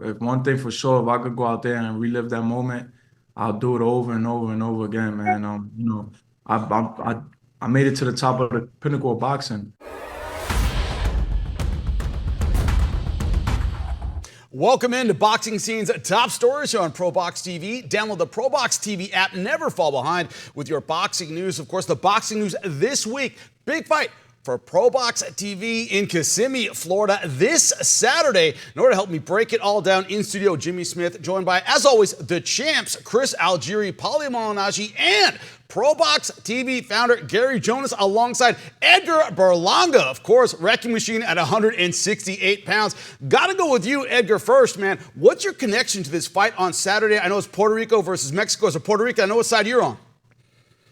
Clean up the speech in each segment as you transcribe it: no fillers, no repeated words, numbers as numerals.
if one thing for sure, if I could go out there and relive that moment, I'll do it over and over and over again, man. I I I, I made it to the top of the pinnacle of boxing. Welcome into Boxing Scene's top stories here on ProBox TV. Download the ProBox TV app. Never fall behind with your boxing news. Of course, the boxing news this week. Big fight for ProBox TV in Kissimmee, Florida this Saturday. In order to help me break it all down in studio, Jimmy Smith, joined by, as always, the champs, Chris Algieri, Paulie Malignaggi, and ProBox TV founder Gary Jonas alongside Edgar Berlanga, of course, wrecking machine at 168 pounds. Gotta go with you, Edgar, first, man. What's your connection to this fight on Saturday? I know it's Puerto Rico versus Mexico. As a Puerto Rican, I know what side you're on.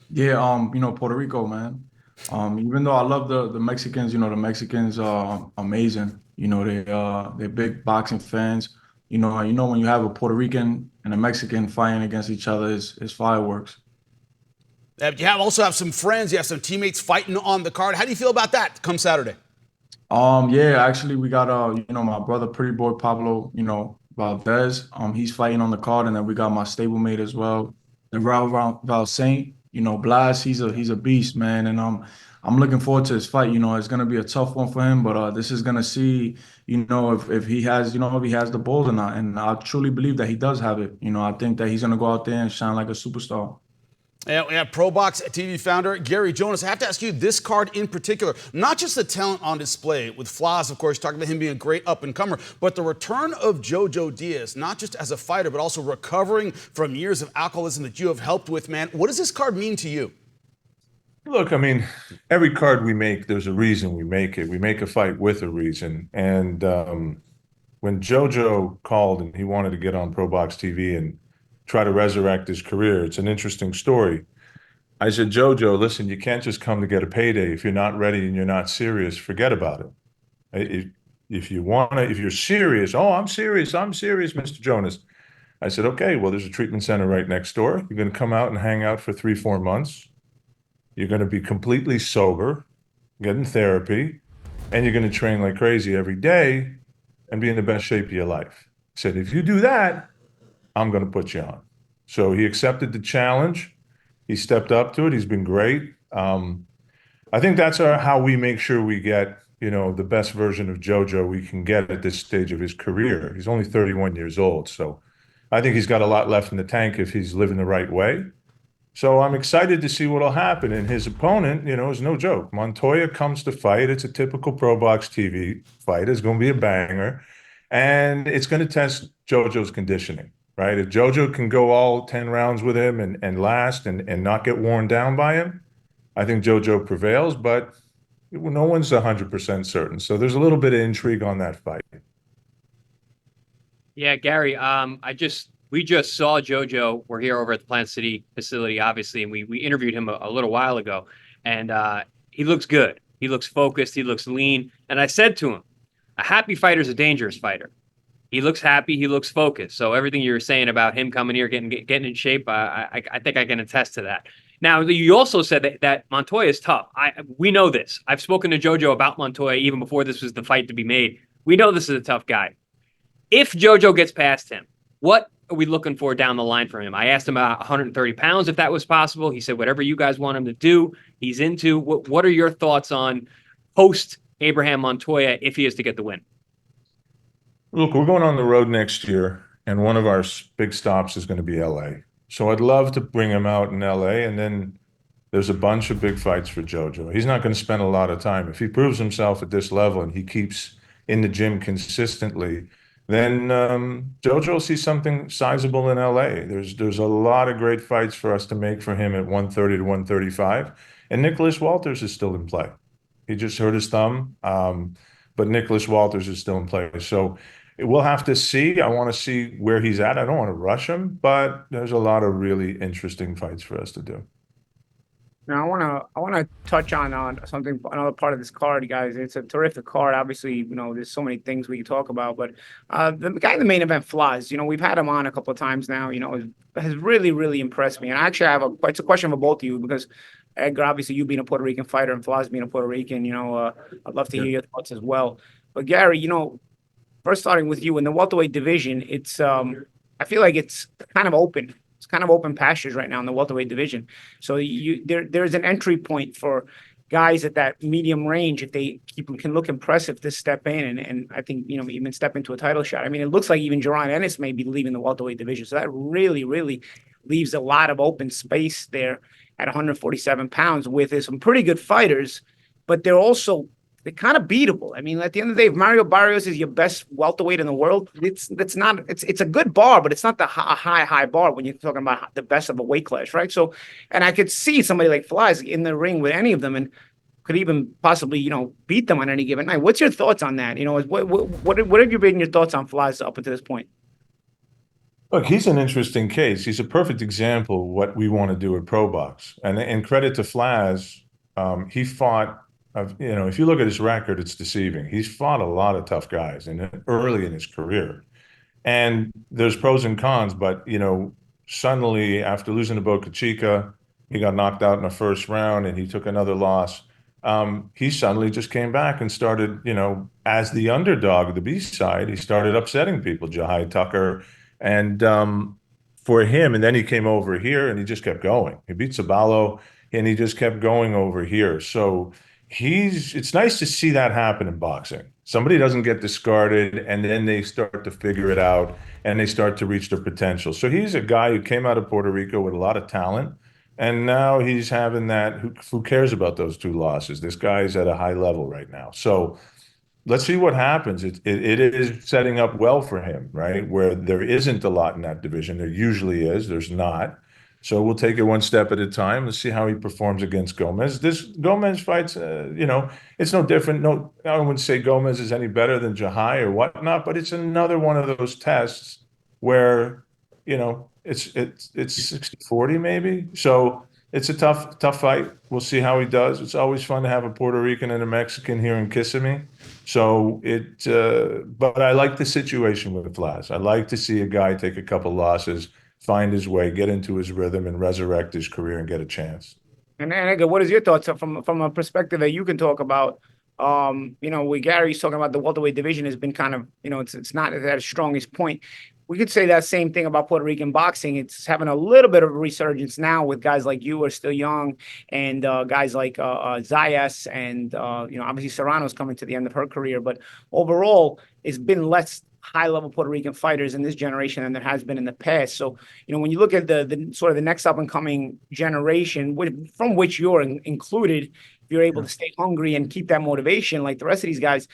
Yeah, Puerto Rico, man. Even though I love the Mexicans, the Mexicans are amazing. They're big boxing fans. When you have a Puerto Rican and a Mexican fighting against each other, it's fireworks. You also have some friends, you have some teammates fighting on the card. How do you feel about that come Saturday? Yeah, actually we got my brother Pretty Boy Pablo, Valdez. He's fighting on the card, and then we got my stablemate as well, the Valsaint. Blas, he's a beast, man, and I'm looking forward to his fight. It's gonna be a tough one for him, but this is gonna see, if he has, if he has the balls or not. And I truly believe that he does have it. I think that he's gonna go out there and shine like a superstar. Yeah, we have ProBox TV founder Gary Jonas. I have to ask you this card in particular, not just the talent on display with Flaz, of course, talking about him being a great up-and-comer, but the return of Jojo Diaz, not just as a fighter, but also recovering from years of alcoholism that you have helped with, man. What does this card mean to you? Look, I mean, every card we make, there's a reason we make it. We make a fight with a reason. And when Jojo called and he wanted to get on ProBox TV and try to resurrect his career, it's an interesting story. I said, Jojo, listen, you can't just come to get a payday. If you're not ready and you're not serious, forget about it. If you're serious, oh, I'm serious, Mr. Jonas. I said, okay, well, there's a treatment center right next door. You're going to come out and hang out for 3-4 months. You're going to be completely sober, getting therapy, and you're going to train like crazy every day and be in the best shape of your life. I said, if you do that, I'm going to put you on. So he accepted the challenge. He stepped up to it. He's been great. I think that's how we make sure we get, the best version of Jojo we can get at this stage of his career. He's only 31 years old. So I think he's got a lot left in the tank if he's living the right way. So I'm excited to see what'll happen. And his opponent, is no joke. Montoya comes to fight. It's a typical ProBox TV fight. It's going to be a banger. And it's going to test Jojo's conditioning. Right? If Jojo can go all 10 rounds with him and last and not get worn down by him, I think Jojo prevails, but no one's 100% certain. So there's a little bit of intrigue on that fight. Yeah, Gary, we just saw Jojo. We're here over at the Plant City facility, obviously, and we interviewed him a little while ago, and he looks good. He looks focused. He looks lean. And I said to him, a happy fighter is a dangerous fighter. He looks happy. He looks focused. So everything you were saying about him coming here, getting in shape, I think I can attest to that. Now, you also said that Montoya is tough. We know this. I've spoken to Jojo about Montoya even before this was the fight to be made. We know this is a tough guy. If Jojo gets past him, what are we looking for down the line for him? I asked him about 130 pounds, if that was possible. He said, whatever you guys want him to do, he's into. What are your thoughts on post Abraham Montoya if he is to get the win? Look, we're going on the road next year, and one of our big stops is going to be LA. So I'd love to bring him out in LA, and then there's a bunch of big fights for Jojo. He's not going to spend a lot of time. If he proves himself at this level and he keeps in the gym consistently, then Jojo will see something sizable in LA. There's a lot of great fights for us to make for him at 130 to 135. And Nicklaus Walters is still in play. He just hurt his thumb, but Nicklaus Walters is still in play. So we'll have to see. I want to see where he's at. I don't want to rush him, but there's a lot of really interesting fights for us to do. Now I wanna touch on another part of this card, guys. It's a terrific card. Obviously, there's so many things we can talk about, but the guy in the main event, Flaz, we've had him on a couple of times now. Has really, really impressed me. And actually, it's a question for both of you because Edgar, obviously, you being a Puerto Rican fighter and Flaz being a Puerto Rican, I'd love to hear your thoughts as well. But Gary, first starting with you in the welterweight division, it's I feel like it's kind of open. It's kind of open pastures right now in the welterweight division. So there's an entry point for guys at that medium range if they can look impressive to step in and I think even step into a title shot. I mean, it looks like even Jaron Ennis may be leaving the welterweight division. So that really leaves a lot of open space there at 147 pounds with some pretty good fighters, but they're kind of beatable. I mean, at the end of the day, if Mario Barrios is your best welterweight in the world, it's a good bar, but it's not the high bar when you're talking about the best of a weight class, right? So, and I could see somebody like Flaz in the ring with any of them and could even possibly, beat them on any given night. What's your thoughts on that? What have you been your thoughts on Flaz up until this point? Look, he's an interesting case. He's a perfect example of what we want to do at ProBox. And credit to Flaz, he fought. If you look at his record, it's deceiving. He's fought a lot of tough guys early in his career. And there's pros and cons, but, suddenly after losing to Boca Chica, he got knocked out in the first round and he took another loss. He suddenly just came back and started, as the underdog of the B side, he started upsetting people, Jahai Tucker. And for him, and then he came over here and he just kept going. He beat Sabalo and he just kept going over here. So it's nice to see that happen in boxing. Somebody doesn't get discarded and then they start to figure it out and they start to reach their potential. So he's a guy who came out of Puerto Rico with a lot of talent. And now he's having that. Who cares about those 2 losses? This guy's at a high level right now. So let's see what happens. It is setting up well for him, right? Where there isn't a lot in that division. There usually is. There's not. So we'll take it one step at a time. Let's see how he performs against Gomez. This Gomez fight's, it's no different. No, I wouldn't say Gomez is any better than Jahai or whatnot, but it's another one of those tests where, it's 60-40 maybe. So it's a tough fight. We'll see how he does. It's always fun to have a Puerto Rican and a Mexican here in Kissimmee. So but I like the situation with Flaz. I like to see a guy take a couple losses, find his way, get into his rhythm, and resurrect his career and get a chance. And Edgar, what is your thoughts from a perspective that you can talk about? With Gary's talking about the welterweight division has been kind of, it's not at its strongest point. We could say that same thing about Puerto Rican boxing. It's having a little bit of a resurgence now with guys like you who are still young and guys like Zayas and, obviously Serrano's coming to the end of her career. But overall, it's been less high-level Puerto Rican fighters in this generation than there has been in the past. So, when you look at the sort of the next up-and-coming generation, from which you're included, if you're able to stay hungry and keep that motivation like the rest of these guys,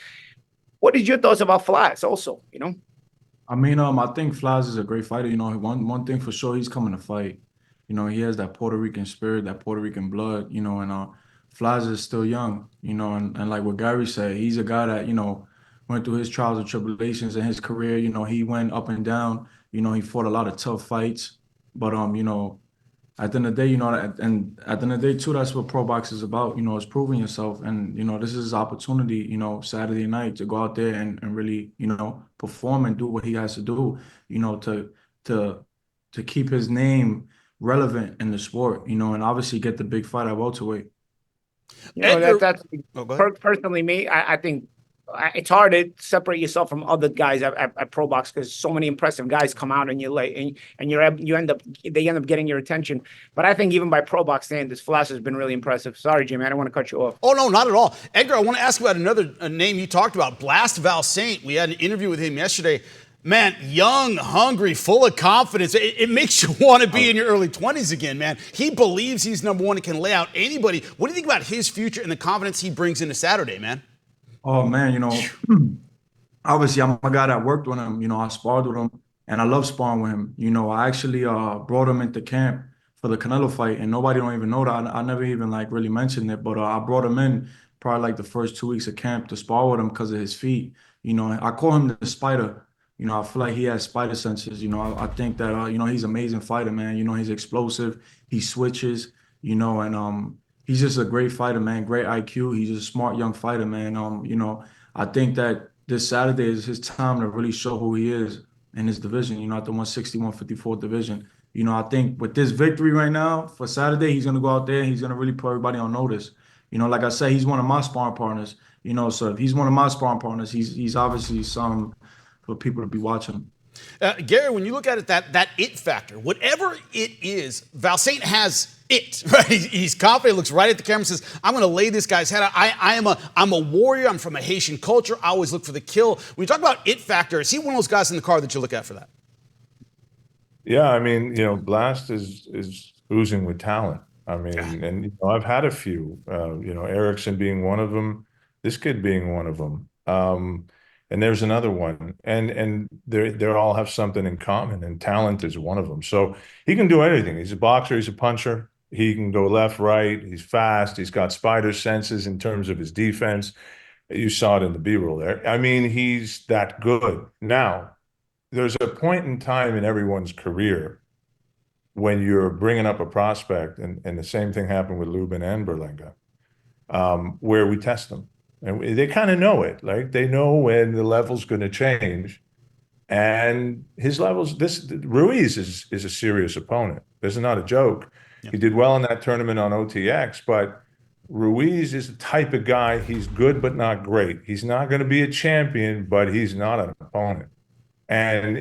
what is your thoughts about Flaz also, I mean, I think Flaz is a great fighter. One thing for sure, he's coming to fight. He has that Puerto Rican spirit, that Puerto Rican blood, and Flaz is still young, and like what Gary said, he's a guy that, went through his trials and tribulations in his career. He went up and down. He fought a lot of tough fights. But at the end of the day, and at the end of the day too, that's what ProBox is about. Is proving yourself. And this is his opportunity. Saturday night to go out there and really perform and do what he has to do. To keep his name relevant in the sport. And obviously get the big fight at welterweight. That's personally me. I think it's hard to separate yourself from other guys at ProBox because so many impressive guys come out and you're late and they end up getting your attention. But I think even by ProBox standards, Flaz has been really impressive. Sorry, Jimmy, I don't want to cut you off. Oh, no, not at all. Edgar, I want to ask about another name you talked about, Blast Valsaint. We had an interview with him yesterday. Man, young, hungry, full of confidence. It makes you want to be in your early 20s again, man. He believes he's number one and can lay out anybody. What do you think about his future and the confidence he brings into Saturday, man? Oh, man, obviously I'm a guy that worked with him. I sparred with him, and I love sparring with him. I actually brought him into camp for the Canelo fight, and nobody don't even know that. I never even really mentioned it, but I brought him in probably the first 2 weeks of camp to spar with him because of his feet. I call him the spider. I feel like he has spider senses. I think that he's an amazing fighter, man. He's explosive. He switches. And he's just a great fighter, man. Great IQ. He's a smart young fighter, man. I think that this Saturday is his time to really show who he is in his division, at the 160, 154 division. I think with this victory right now for Saturday, he's going to go out there and he's going to really put everybody on notice. Like I said, he's one of my sparring partners, so if he's one of my sparring partners, he's obviously for people to be watching. Gary, when you look at it, that it factor, whatever it is, Valsaint has it, right? He's confident, looks right at the camera, says, I'm going to lay this guy's head out. I'm a warrior. I'm from a Haitian culture. I always look for the kill. When you talk about it factor, is he one of those guys in the car that you look at for that? Yeah, I mean, Blast is oozing with talent. I mean, and I've had a few, Erickson being one of them, this kid being one of them. And there's another one, and they all have something in common, and talent is one of them. So he can do anything. He's a boxer. He's a puncher. He can go left, right. He's fast. He's got spider senses in terms of his defense. You saw it in the B-roll there. I mean, he's that good. Now, there's a point in time in everyone's career when you're bringing up a prospect, and the same thing happened with Lubin and Berlanga, where we test them. And they kind of know it. Like, they know when the level's going to change. And his levels, Ruiz is a serious opponent. This is not a joke. Yeah. He did well in that tournament on OTX, but Ruiz is the type of guy, he's good but not great. He's not going to be a champion, but he's not an opponent. And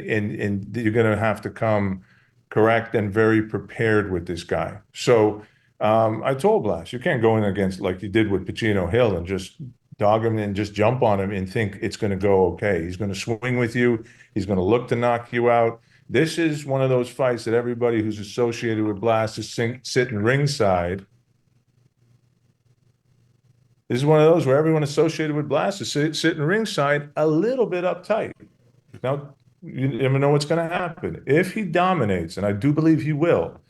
you're going to have to come correct and very prepared with this guy. So I told Blast, you can't go in against like you did with Pacino Hill and just dog him and just jump on him and think it's going to go okay. He's going to swing with you. He's going to look to knock you out. This is one of those fights that everybody who's associated with Blast is sitting ringside. This is one of those where everyone associated with Blast is sitting ringside a little bit uptight. Now, you never know what's going to happen. If he dominates, and I do believe he will,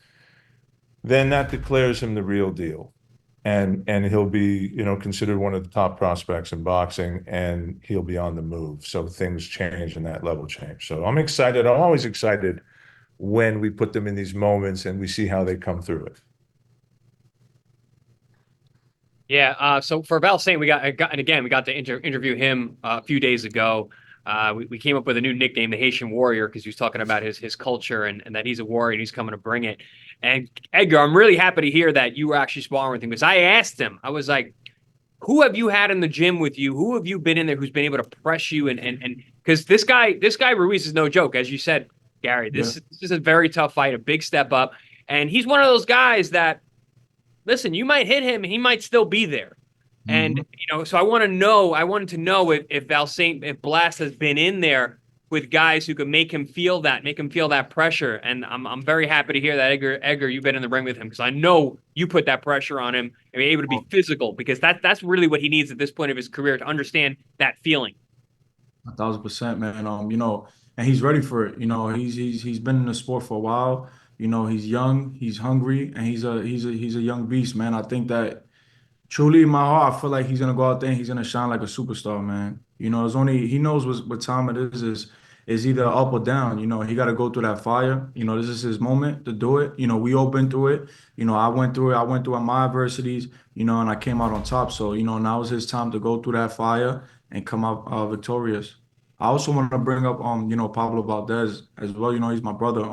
then that declares him the real deal. And he'll be, considered one of the top prospects in boxing, and he'll be on the move. So things change and that level change. So I'm excited. I'm always excited when we put them in these moments and we see how they come through it. Yeah. So for Valsaint, we got to interview him a few days ago. We came up with a new nickname, the Haitian Warrior, because he was talking about his culture and that he's a warrior and he's coming to bring it. And Edgar, I'm really happy to hear that you were actually sparring with him, because I asked him, I was like, who have you had in the gym with you? Who have you been in there who's been able to press you? And because this guy Ruiz is no joke, as you said, Gary. This is a very tough fight, a big step up. And he's one of those guys that, listen, you might hit him and he might still be there. And, so I wanted to know if Valsaint, if Blast has been in there with guys who can make him feel that pressure. And I'm very happy to hear that, Edgar, you've been in the ring with him, because I know you put that pressure on him and be able to be physical, because that's really what he needs at this point of his career, to understand that feeling. 1,000%, man. And he's ready for it. He's been in the sport for a while. He's young, he's hungry, and he's a young beast, man. I think that truly in my heart, I feel like he's gonna go out there and he's gonna shine like a superstar, man. He knows what time it is either up or down. He got to go through that fire. This is his moment to do it. We all been through it. I went through it. I went through my adversities. And I came out on top. So now is his time to go through that fire and come out victorious. I also want to bring up Pablo Valdez as well. He's my brother.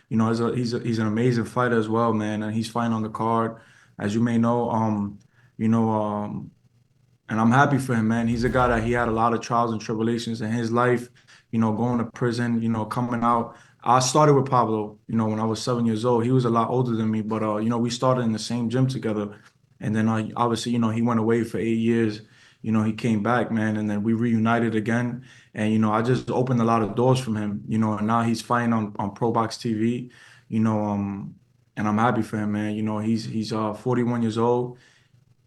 He's an amazing fighter as well, man, and he's fighting on the card, as you may know. And I'm happy for him, man. He's a guy that he had a lot of trials and tribulations in his life, going to prison, coming out. I started with Pablo, when I was 7 years old. He was a lot older than me, but, we started in the same gym together. And then obviously, he went away for 8 years. He came back, man, and then we reunited again. And, I just opened a lot of doors from him, and now he's fighting on ProBox TV, and I'm happy for him, man. He's 41 years old.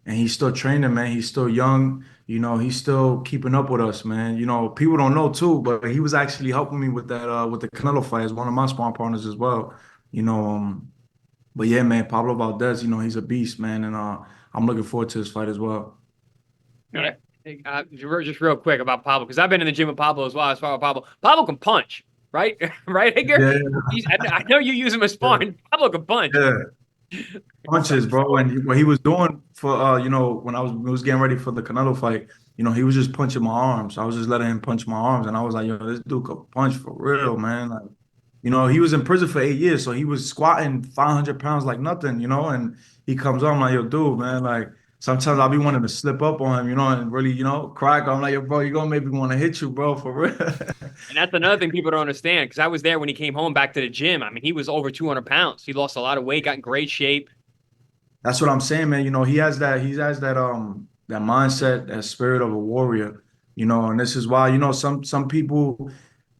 And he's still training, man. He's still young. He's still keeping up with us, man. People don't know too, but he was actually helping me with that, with the Canelo fight, as one of my sparring partners as well. But yeah, man, Pablo Valdez, he's a beast, man, and I'm looking forward to his fight as well. Yeah. Just real quick about Pablo, because I've been in the gym with Pablo as well. As far as Pablo can punch, right? Right, Edgar? Yeah. I know you use him as sparring. Yeah. Pablo can punch. Yeah. Punches, bro. And what he was doing for when we was getting ready for the Canelo fight, he was just punching my arms. I was just letting him punch my arms, and I was like, this dude could punch for real, man. Like, he was in prison for 8 years, so he was squatting 500 pounds like nothing, and he comes on, I'm like, yo, dude, man, like, sometimes I'll be wanting to slip up on him, you know, and really, you know, crack. I'm like, yo, bro, you're gonna make me want to hit you, bro, for real. And that's another thing people don't understand, because I was there when he came home back to the gym. I mean, he was over 200 pounds. He lost a lot of weight, got in great shape. That's what I'm saying, man. You know, he has that mindset, that spirit of a warrior, you know, and this is why, you know, some people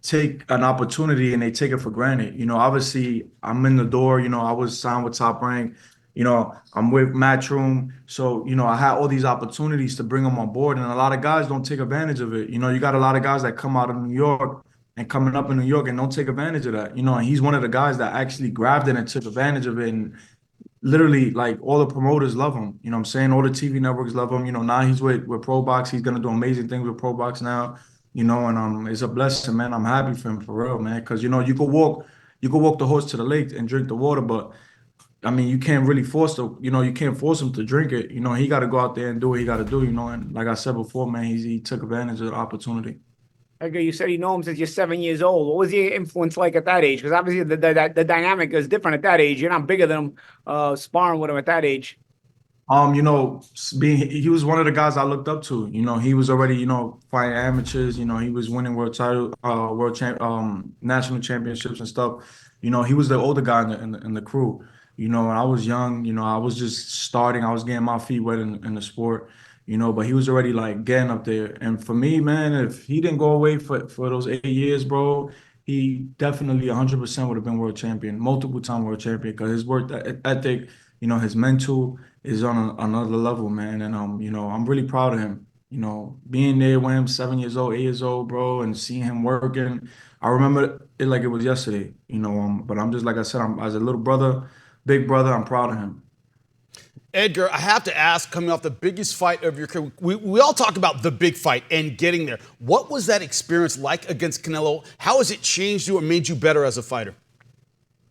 take an opportunity and they take it for granted. You know, obviously I'm in the door, you know, I was signed with Top Rank, you know, I'm with Matchroom. So, you know, I had all these opportunities to bring them on board. And a lot of guys don't take advantage of it. You know, you got a lot of guys that come out of New York and coming up in New York and don't take advantage of that. You know, and he's one of the guys that actually grabbed it and took advantage of it. And literally, like, all the promoters love him. You know what I'm saying? All the TV networks love him. You know, now he's with ProBox. He's gonna do amazing things with ProBox now. You know, and it's a blessing, man. I'm happy for him for real, man. Because you know, you could walk the horse to the lake and drink the water, but I mean, you can't really you can't force him to drink it. You know, he got to go out there and do what he got to do. You know, and like I said before, man, he took advantage of the opportunity. Edgar, you said you know him since you're 7 years old. What was your influence like at that age? Because obviously the dynamic is different at that age. You're not bigger than him, sparring with him at that age. You know, he was one of the guys I looked up to. You know, he was already, you know, fighting amateurs. You know, he was winning national championships and stuff. You know, he was the older guy in the crew. You know, and I was young. You know, I was just starting. I was getting my feet wet in the sport. You know, but he was already like getting up there. And for me, man, if he didn't go away for those 8 years, bro, he definitely 100% would have been world champion, multiple time world champion, because his work ethic, you know, his mental is on another level, man. And you know, I'm really proud of him. You know, being there with him, 7 years old, 8 years old, bro, and seeing him working. I remember it like it was yesterday. You know, but I'm just like I said, I'm as a little brother, big brother, I'm proud of him. Edgar, I have to ask, coming off the biggest fight of your career, we all talk about the big fight and getting there. What was that experience like against Canelo? How has it changed you or made you better as a fighter?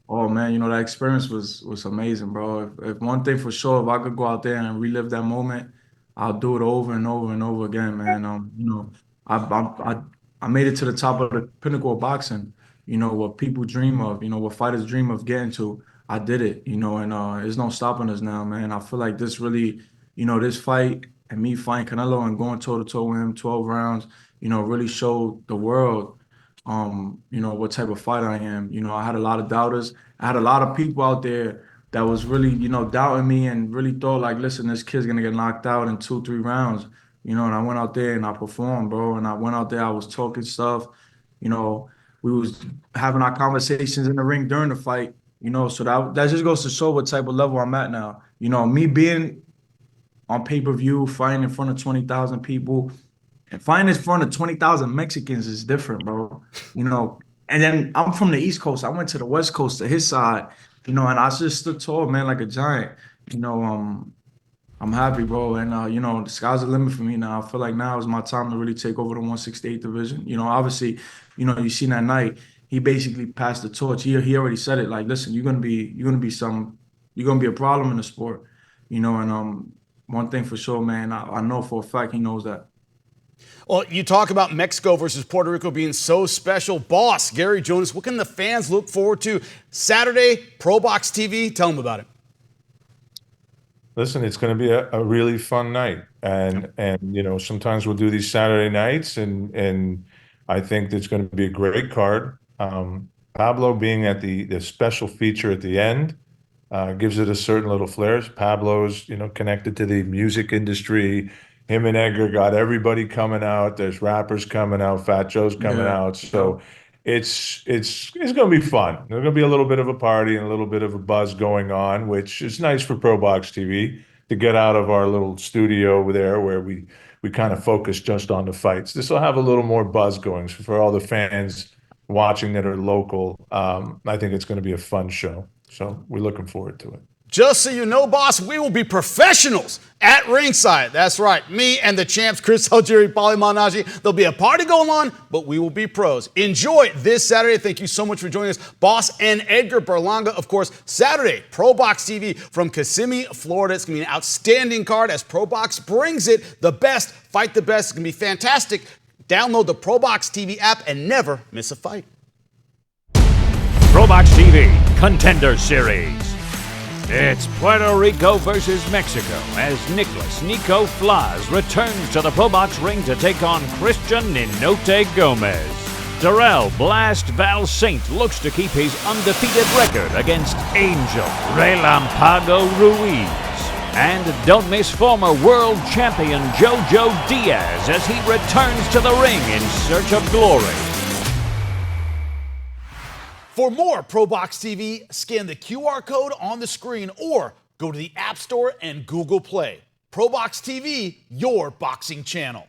Oh man, you know, that experience was amazing, bro. If one thing for sure, if I could go out there and relive that moment, I'll do it over and over and over again, man. You know, I made it to the top of the pinnacle of boxing. You know, what people dream of, you know, what fighters dream of getting to. I did it, you know, and there's no stopping us now, man. I feel like this really, you know, this fight and me fighting Canelo and going toe to toe with him, 12 rounds, you know, really showed the world, you know, what type of fighter I am. You know, I had a lot of doubters. I had a lot of people out there that was really, you know, doubting me and really thought like, listen, this kid's gonna get knocked out in 2, 3 rounds. You know, and I went out there and I performed, bro. And I went out there, I was talking stuff, you know, we was having our conversations in the ring during the fight. You know, so that just goes to show what type of level I'm at now. You know, me being on pay-per-view, fighting in front of 20,000 people, and fighting in front of 20,000 Mexicans is different, bro. You know, and then I'm from the East Coast. I went to the West Coast to his side, you know, and I just stood tall, man, like a giant. You know, I'm happy, bro. And, you know, the sky's the limit for me now. I feel like now is my time to really take over the 168 division. You know, obviously, you know, you seen that night, he basically passed the torch. He already said it. Like, listen, you're gonna be a problem in the sport. You know, and one thing for sure, man, I know for a fact he knows that. Well, you talk about Mexico versus Puerto Rico being so special. Boss, Gary Jonas, what can the fans look forward to Saturday, ProBox TV? Tell them about it. Listen, it's going to be a really fun night, and you know, sometimes we'll do these Saturday nights, and I think there's going to be a great card. Pablo being at the special feature at the end gives it a certain little flair. Pablo's, you know, connected to the music industry. Him and Edgar got everybody coming out. There's rappers coming out. Fat Joe's coming out. So it's going to be fun. There's going to be a little bit of a party and a little bit of a buzz going on, which is nice for ProBox TV to get out of our little studio over there where we kind of focus just on the fights. This will have a little more buzz going. So for all the fans watching that are local, I think it's going to be a fun show. So we're looking forward to it. Just so you know, boss, we will be professionals at ringside. That's right. Me and the champs, Chris Algieri, Paulie Malignaggi. There'll be a party going on, but we will be pros. Enjoy this Saturday. Thank you so much for joining us, boss and Edgar Berlanga. Of course, Saturday, ProBox TV from Kissimmee, Florida. It's going to be an outstanding card as ProBox brings it. The best, fight the best. It's going to be fantastic. Download the ProBox TV app and never miss a fight. ProBox TV Contender Series. It's Puerto Rico versus Mexico as Nicklaus Flaz returns to the ProBox ring to take on Christian Ninote Gomez. Darrell Blast Valsaint looks to keep his undefeated record against Angel Relampago Ruiz. And don't miss former world champion Jojo Diaz as he returns to the ring in search of glory. For more ProBox TV, scan the QR code on the screen or go to the App Store and Google Play. ProBox TV, your boxing channel.